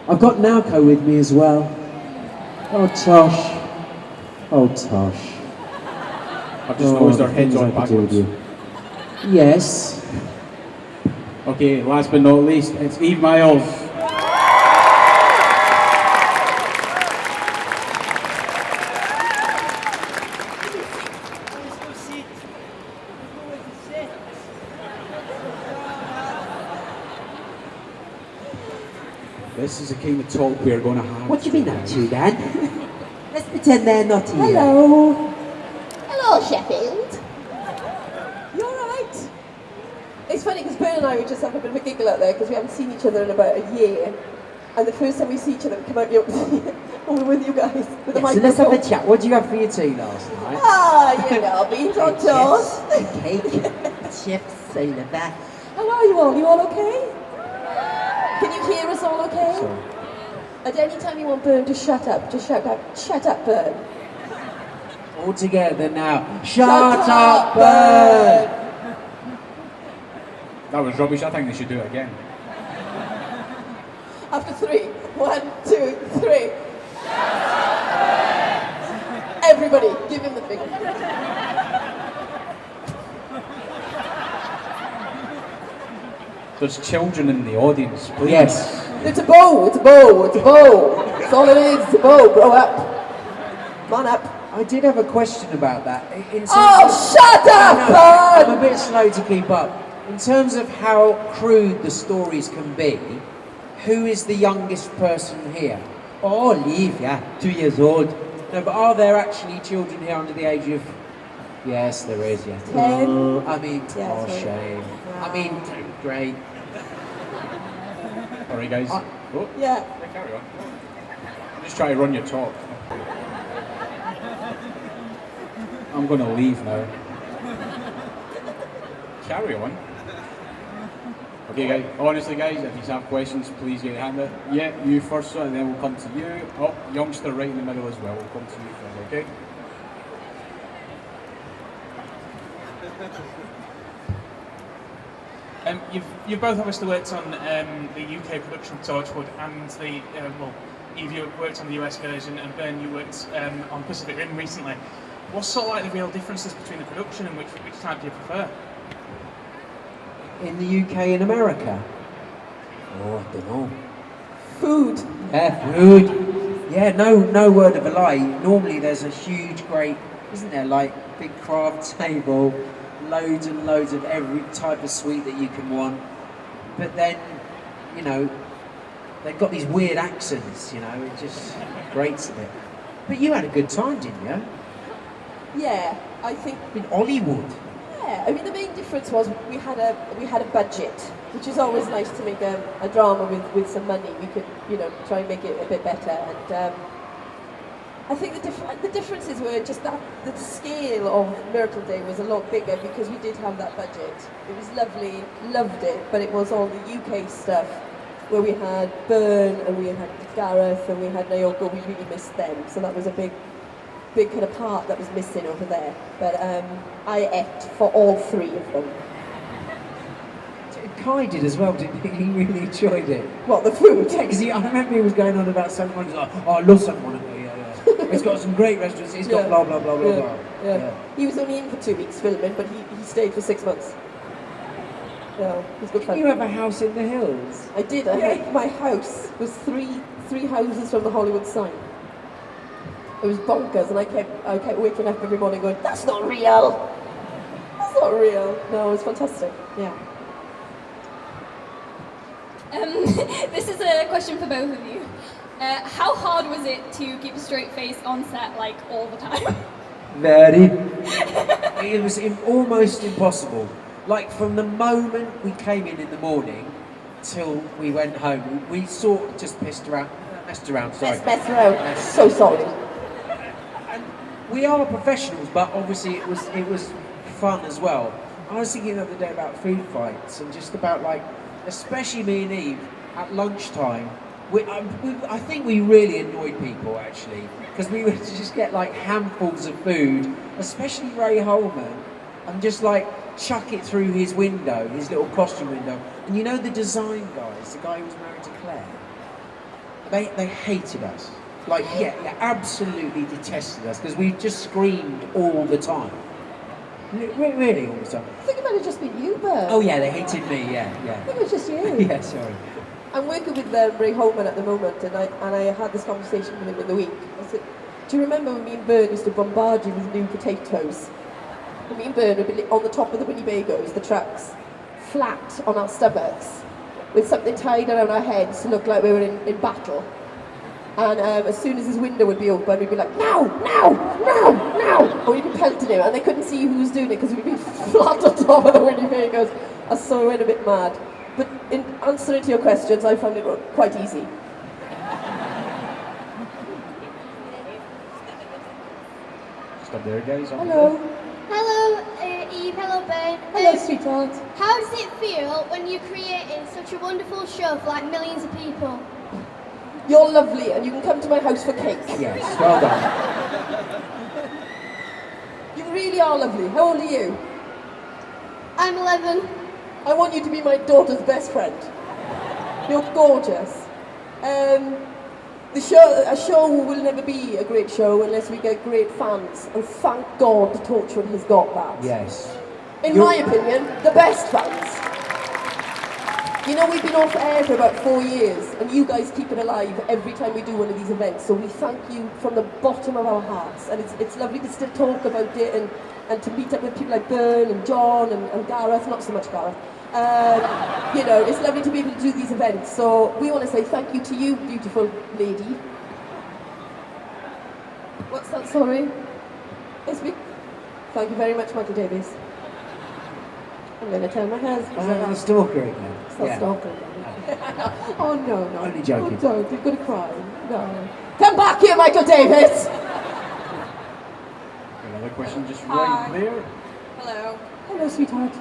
I've got Naoko with me as well. Oh, Tosh. Oh, Tosh. I've just noticed our heads on backwards. Yes. Okay, last but not least, it's Eve Myles. This is the kind of talk we're going to have. What do you been up to, Dan? Let's pretend they're not here. Hello. Hello, Sheffield. You alright? It's funny because Bern and I were just having a bit of a giggle out there because we haven't seen each other in about a year. And the first time we see each other, we come out we're with you guys with the microphone. So let's have a chat. What did you have for your tea last night? Ah, you know, beans on toast. Cake. Chef's sailor back. How are you all? You all okay? Can you hear us all okay? Sorry. At any time you want Bern to shut up, just shout out, shut up, Bern. All together now. Shut up, Bern! That was rubbish. I think they should do it again. After 3. 1, 2, 3. Everybody, give him the finger. There's children in the audience, please. Yes. It's a bow, it's a bow, it's a bow. That's all it is, it's a bow. Grow up. Come on up. I did have a question about that. Shut up, I'm a bit slow to keep up. In terms of how crude the stories can be, who is the youngest person here? Oh, Olivia, 2 years old. No, but are there actually children here under the age of... Yes, there is, yes. 10. Shame. I mean, great. Alright, guys. Yeah. Carry on. I'm just trying to run your talk. I'm going to leave now. Carry on. Okay, guys. Honestly, guys, if you have questions, please get your hand up. Yeah, you first, and then we'll come to you. Oh, youngster right in the middle as well. We'll come to you first, okay? You've both obviously worked on the UK production of Torchwood and the, Eve, you worked on the US version, and Ben, you worked on Pacific Rim recently. What's sort of like the real differences between the production and which type do you prefer? In the UK and America? Oh, I don't know. Food. Yeah, food. Yeah, no word of a lie. Normally there's a huge, great, isn't there, like big craft table, loads and loads of every type of sweet that you can want. But then, you know, they've got these weird accents, you know, it just grates a bit. But you had a good time, didn't you? Yeah, I think... In Hollywood. Yeah, I mean the main difference was we had a budget, which is always nice to make a drama with some money. We could, you know, try and make it a bit better. And I think the differences were just that the scale of Miracle Day was a lot bigger because we did have that budget. It was lovely, loved it, but it was all the UK stuff where we had Byrne and we had Gareth and we had Naoko. We really missed them, so that was a big kind of part that was missing over there. But I ate for all 3 of them. Kai did as well, didn't he? He really enjoyed it. What, the food? Yeah, because I remember he was going on about someone. He's like, oh, I love someone. Yeah. It's got some great restaurants. It's got blah blah blah blah blah. Yeah. He was only in for 2 weeks filming, but he stayed for 6 months. Yeah, it was good fun. Didn't you have a house in the hills? I did. My house was three houses from the Hollywood sign. It was bonkers, and I kept waking up every morning going, "That's not real. That's not real." No, it was fantastic. Yeah. This is a question for both of you. How hard was it to keep a straight face on set, like, all the time? Very. It was almost impossible. Like, from the moment we came in the morning till we went home, we sort of just messed around. Sorry. Messed around. So sorry. And we are professionals, but obviously it was fun as well. I was thinking the other day about food fights and just about, like, especially me and Eve at lunchtime. I think we really annoyed people, actually, because we would just get like handfuls of food, especially Ray Holman, and just like chuck it through his window, his little costume window. And you know the design guys, the guy who was married to Claire? They hated us. Like, yeah, absolutely detested us because we just screamed all the time. Really, all the time. I think it might have just been you, Bert. Oh yeah, they hated me. Yeah. I think it was just you. Yeah, sorry. I'm working with Ray Holman at the moment, and I had this conversation with him in the week. I said, do you remember when me and Bern used to bombard you with new potatoes? And me and Bern would be on the top of the Winnebagos, the trucks, flat on our stomachs, with something tied around our heads to look like we were in battle. And as soon as his window would be open, we'd be like, now! And we'd be pelting him, and they couldn't see who was doing it because we'd be flat on top of the Winnebagos. And so we went a bit mad. But in answering to your questions, I found it quite easy. Stop there, guys. Hello. Hello, Eve. Hello, Ben. Hello, sweetheart. How does it feel when you're creating such a wonderful show for like millions of people? You're lovely, and you can come to my house for cake. Yes, well done. You really are lovely. How old are you? I'm 11. I want you to be my daughter's best friend. You're gorgeous. A show will never be a great show unless we get great fans, and thank God the Torchwood has got that. Yes. In my opinion, the best fans. You know, we've been off air for about 4 years, and you guys keep it alive every time we do one of these events, so we thank you from the bottom of our hearts, and it's lovely to still talk about it and to meet up with people like Bern and John and Gareth, not so much Gareth. You know, it's lovely to be able to do these events, so we want to say thank you to you, beautiful lady. What's that, sorry? Yes, thank you very much, Michael Davies. I'm going to tell my husband. I'm a stalker again. It's not stalker again. Oh, no. Only joking. Oh, don't. You're going to cry. No. Come back here, Michael Davies! Another question just right there. Hello. Hello, sweetheart.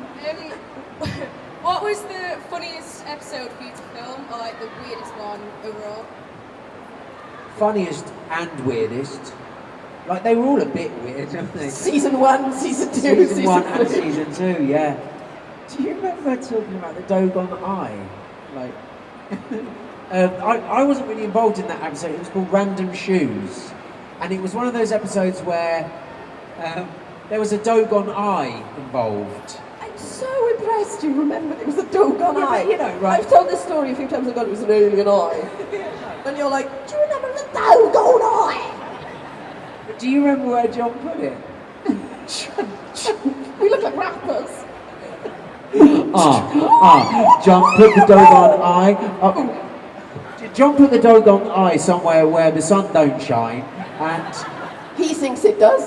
What was the funniest episode for you to film, or like the weirdest one overall? Funniest and weirdest. Like, they were all a bit weird, weren't they? Season 1, Season 2, Season 1 and 3. Season 2, yeah. Do you remember talking about the Dogon Eye? Like, I wasn't really involved in that episode. It was called Random Shoes. And it was one of those episodes where there was a Dogon Eye involved. I'm so impressed you remembered it was a Dogon eye. But, you know, right. I've told this story a few times ago, it was an alien eye. And you're like, do you remember the Dogon eye? Do you remember where John put it? We look like rappers. John put the Dogon Eye. John put the Dogon Eye somewhere where the sun don't shine, and He thinks it does.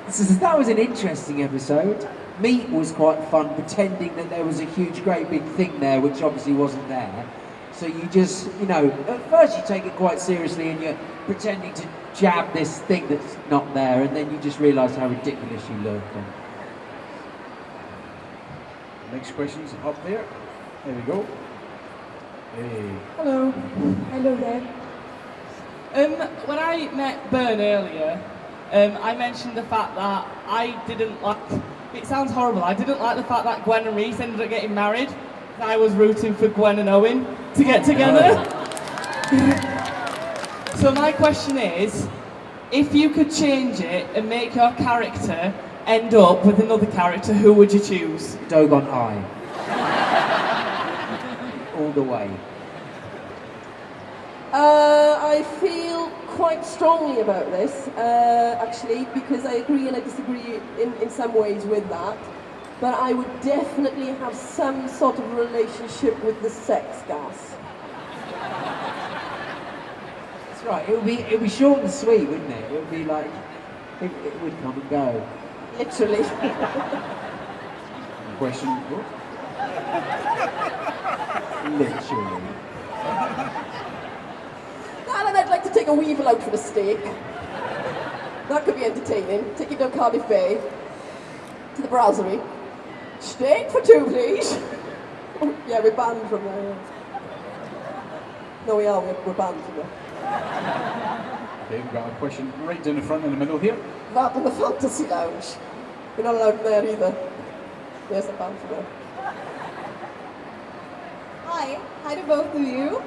so that was an interesting episode. Meat was quite fun, pretending that there was a huge, great big thing there, which obviously wasn't there. So you just, you know, at first you take it quite seriously and you're pretending to jab this thing that's not there, and then you just realise how ridiculous you look. And Next question's up there. There we go. Hey. Hello. Hello there. When I met Bern earlier, I mentioned the fact that I didn't like, it sounds horrible, I didn't like the fact that Gwen and Reese ended up getting married. I was rooting for Gwen and Owen to get together. So my question is, if you could change it and make your character end up with another character, who would you choose? Dogon Eye. All the way. I feel quite strongly about this, actually, because I agree and I disagree in some ways with that. But I would definitely have some sort of relationship with the sex gas. That's right. It would be short and sweet, wouldn't it? It would be like it would come and go. Literally. Question. Oh. Literally. And I'd like to take a weevil out for the steak. That could be entertaining. Take it down Cardiff Bay to the brasserie. Steak for two, please. Oh, yeah, we're banned from there. No, we are. We're banned from there. Okay, we've got a question right down the front in the middle here. That in the fantasy lounge. We're not allowed in there either. Yes, I'm banned from there. Hi to both of you.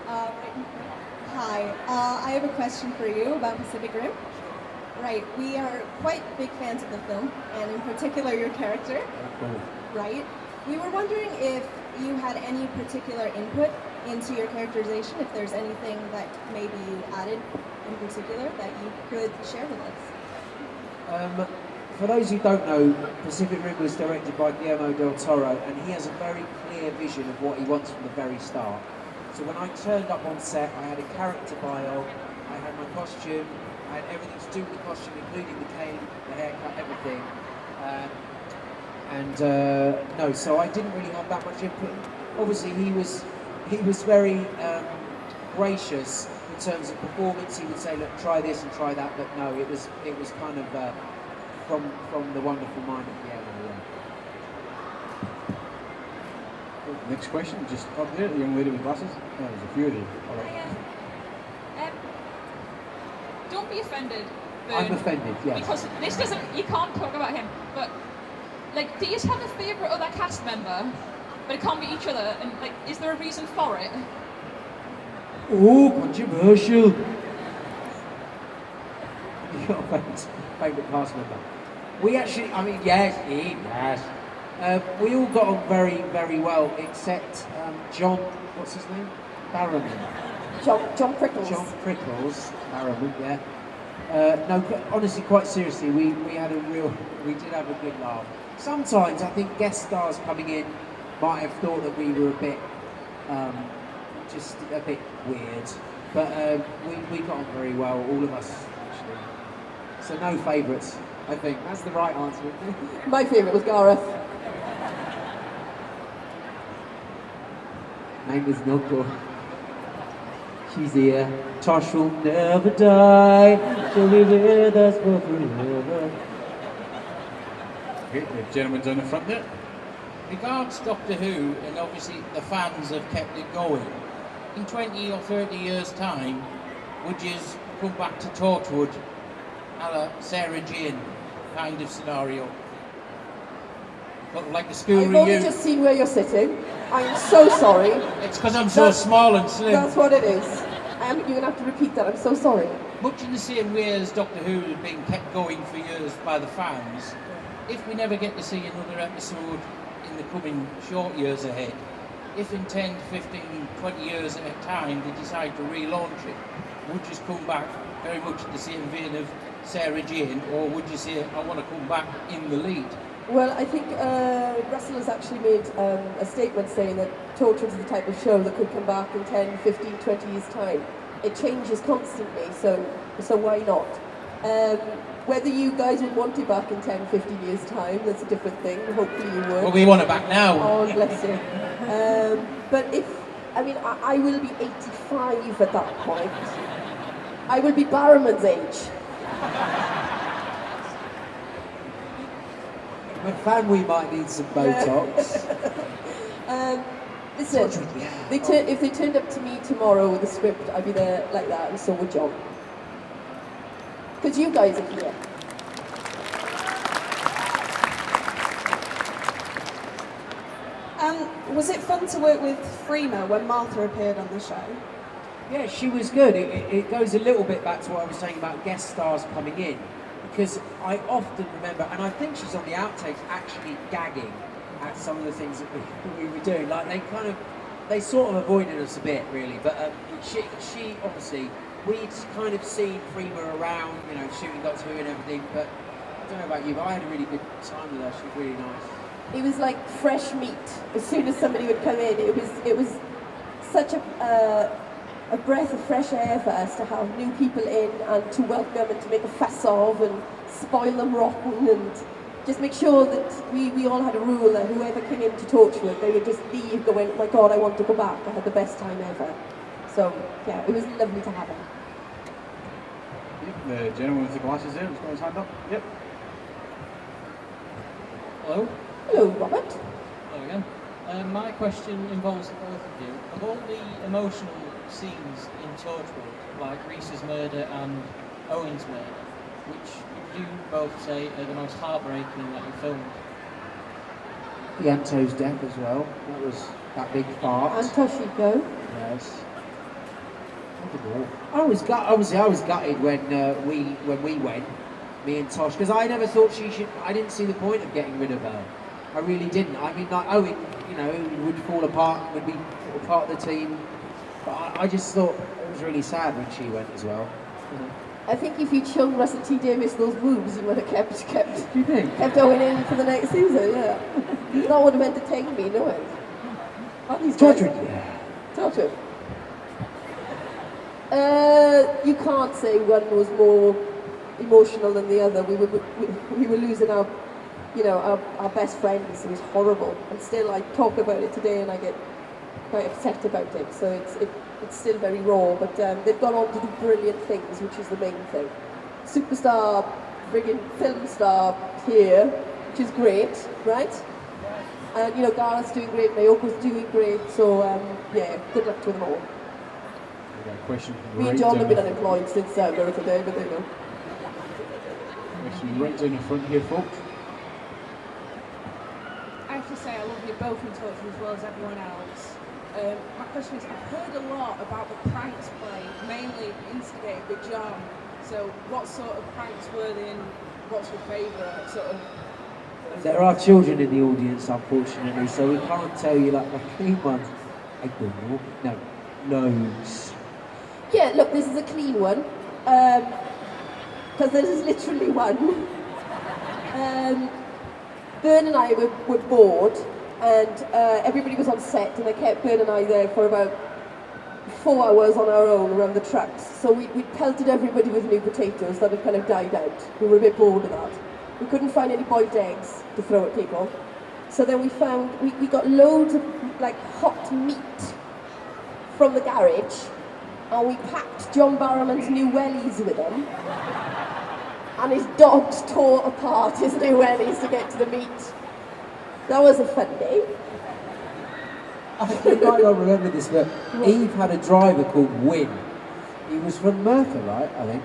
Hi, I have a question for you about Pacific Rim. Right, we are quite big fans of the film, and in particular your character. Cool. Right. We were wondering if you had any particular input into your characterization, if there's anything that maybe you added in particular that you could share with us. For those who don't know, Pacific Rim was directed by Guillermo del Toro, and he has a very clear vision of what he wants from the very start. So when I turned up on set, I had a character bio, I had my costume, I had everything to do with the costume, including the cane, the haircut, everything. No, so I didn't really have that much input. Obviously, he was very gracious in terms of performance. He would say, "Look, try this and try that," but no, it was kind of from the wonderful mind of Guillermo. Yeah. Next question, just up there, the young lady with glasses. Oh, there's a few of you. All right. Don't be offended. I'm offended, yes. Because this doesn't, you can't talk about him, but, like, do you just have a favourite other cast member, but it can't be each other, and, like, is there a reason for it? Oh, controversial. Your favourite cast member? We actually, I mean, yes. We all got on very, very well, except John, what's his name? Barrowman. John Prickles. John Prickles, Barrowman, yeah. No, honestly, quite seriously, we did have a good laugh. Sometimes I think guest stars coming in might have thought that we were a bit, just a bit weird, but we got on very well, all of us, actually. So no favourites, I think. That's the right answer. My favourite was Gareth. Name is Noko. She's here. Tosh will never die. She'll be with us for forever. Okay, the gentleman's on the front there. Regards Doctor Who, and obviously the fans have kept it going. In 20 or 30 years' time, would you come back to Torchwood, a la Sarah Jane kind of scenario? Look like the school I've reunion. only just seen where you're sitting. I'm so sorry. It's because I'm so small and slim. That's what it is. You're going to have to repeat that. I'm so sorry. Much in the same way as Doctor Who has been kept going for years by the fans, if we never get to see another episode in the coming short years ahead, if in 10, 15, 20 years at a time they decide to relaunch it, would you come back very much in the same vein of Sarah Jane, or would you say, I want to come back in the lead? Well, I think Russell has actually made a statement saying that Torchwood is the type of show that could come back in 10, 15, 20 years' time. It changes constantly, so why not? Whether you guys would want it back in 10, 15 years' time, that's a different thing. Hopefully you would. Well, we want it back now. Oh, bless you. But I will be 85 at that point. I will be Barrowman's age. My family might need some Botox. Listen, if they turned up to me tomorrow with a script, I'd be there like that, and so would John. Because you guys are here. Was it fun to work with Freema when Martha appeared on the show? Yeah, she was good. It goes a little bit back to what I was saying about guest stars coming in, because I often remember, and I think she's on the outtakes, actually gagging at some of the things that we were doing. Like they sort of avoided us a bit, really. But she obviously, we'd kind of seen Freema around, shooting Doctor Who and everything. But I don't know about you, but I had a really good time with her. She was really nice. It was like fresh meat. As soon as somebody would come in, it was such a breath of fresh air for us to have new people in and to welcome and to make a fuss of and spoil them rotten and just make sure that we all had a rule that whoever came into Torchwood, they would just leave going, oh my God, I want to go back. I had the best time ever. So yeah, it was lovely to have her. Yep, the gentleman with the glasses there, has got his hand up. Yep. Hello. Hello, Robert. Hello again. My question involves the both of you. Of all the emotional scenes in Torchwood, like Reese's murder and Owen's murder, which would you both say are the most heartbreaking that you filmed? Yanto's death as well. that big fart. And Toshiko. Yes. I was gutted when we went, me and Tosh, because I never thought she should. I didn't see the point of getting rid of her. I really didn't. I mean, like Owen, you know, would fall apart, would be part of the team. But I just thought it was really sad when she went as well. I think if you'd shown Russell T Davies those moves, you would have kept Do you think? kept Owen in for the next season. Yeah, that would have entertained me, no it. Torchwood. Torchwood. You can't say one was more emotional than the other. We were losing our best friends. It was horrible, and still I talk about it today, and I get quite upset about it. So it's still very raw, but they've gone on to do brilliant things, which is the main thing. Superstar, friggin' film star here, which is great, right? And Gareth's doing great, Mayoko's doing great. So yeah, good luck to them all. Question Me and John have been unemployed since Miracle Day, but there you go. Question right down the front here, folks. I have to say I love you both in Torchwood as well as everyone else. My question is, I've heard a lot about the pranks played, mainly instigated with John. So what sort of pranks were they and what's your favourite sort of? There are children in the audience, unfortunately, so we can't tell you like the clean ones. I don't know. No, loads. Yeah, look, this is a clean one, because there is literally one. Bern and I were bored, and everybody was on set, and I kept Bern and I there for about 4 hours on our own around the trucks. So we pelted everybody with new potatoes that had kind of died out. We were a bit bored of that. We couldn't find any boiled eggs to throw at people. So then we got loads of like hot meat from the garage, and we packed John Barrowman's new wellies with him, and his dogs tore apart his new wellies to get to the meat. That was a fun day. You might not remember this, but Eve had a driver called Win. He was from Merthyr, right, I think.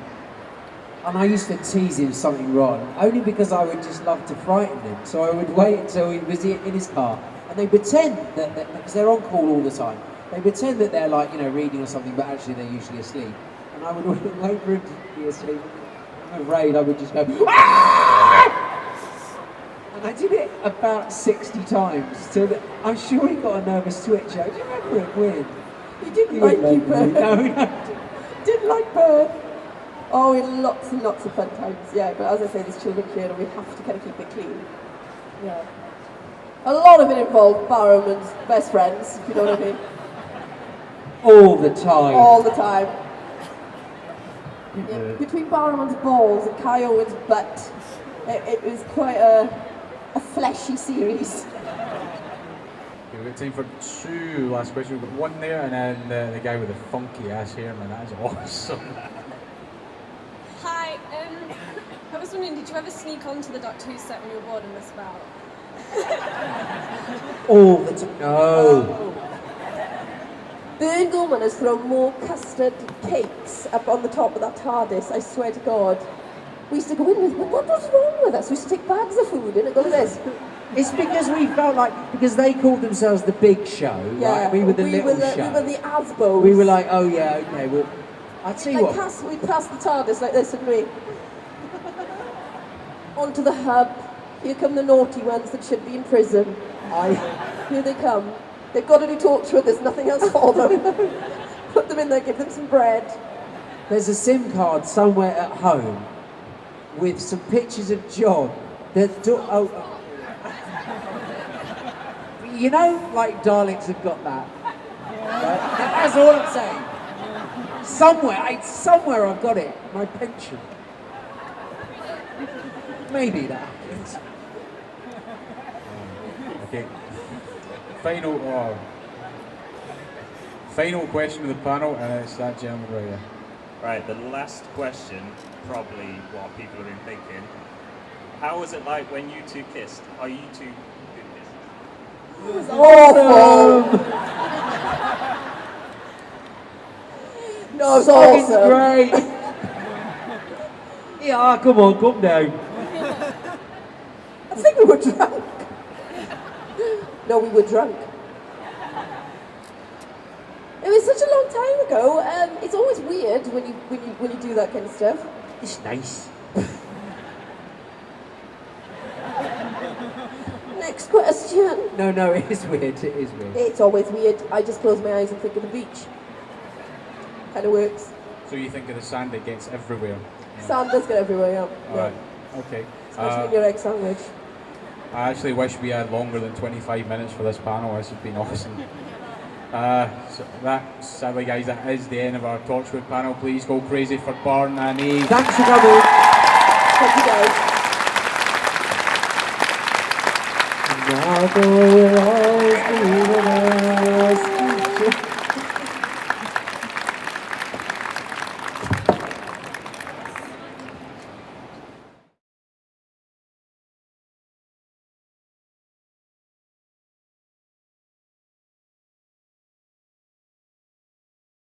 And I used to tease him something wrong, only because I would just love to frighten him. So I would wait until he was in his car, and they pretend that because they're on call all the time, they pretend that they're like, reading or something, but actually they're usually asleep. And I would wait for him to be asleep. I'm afraid I would just go, "Ah!" And I did it about 60 times. So I'm sure he got a nervous twitch out. Do you remember it, Win? He didn't like you, Bern. No, Didn't like Bern. Oh, we had lots and lots of fun times, yeah. But as I say, there's children here, and we have to kind of keep it clean. Yeah. A lot of it involved Barrowman's best friends, if you know what I mean. All the time. All the time. Yeah, between Barrowman's balls and Kai Owen's butt, it was quite a fleshy series. Okay, we've got time for two last questions. We've got one there, and then the guy with the funky ass hair, man, that is awesome. Hi, I was wondering, did you ever sneak onto the Doctor Who set when you were bored and miss about? All the time. No. Bern Gorman has thrown more custard cakes up on the top of that TARDIS, I swear to God. We used to go in with, what was wrong with us? We used to take bags of food in and go like this. It's because we felt like, because they called themselves the big show, right? We were the little show. We were the Asbos. We were like, oh yeah, okay, well, I'll tell you what. We passed the TARDIS like this, didn't we? Onto the hub. Here come the naughty ones that should be in prison. Here they come. They've got to do Torchwood, there's nothing else for them. Put them in there, give them some bread. There's a SIM card somewhere at home with some pictures of John. You know, like Daleks have got that. Right? That's all I'm saying. Somewhere I've got it. My pension. Maybe that happens. Okay. Final question of the panel, and it's that gentleman right here. Right, the last question, probably what people have been thinking. How was it like when you two kissed? Are you two good kissers? It was awful! No, it's awesome. Great. Yeah, come on, come down. I think we were drunk. No, we were drunk. It was such a long time ago. It's always weird when you do that kind of stuff. It's nice. Next question. No, it is weird. It is weird. It's always weird. I just close my eyes and think of the beach. Kind of works. So you think of the sand that gets everywhere? Sand does get everywhere, yeah. Alright, okay. Especially in your egg sandwich. I actually wish we had longer than 25 minutes for this panel. This has been awesome. Sadly, guys, that is the end of our Torchwood panel. Please go crazy for Barn and Eve. Thanks for coming. Thank you, guys. Now there will always be the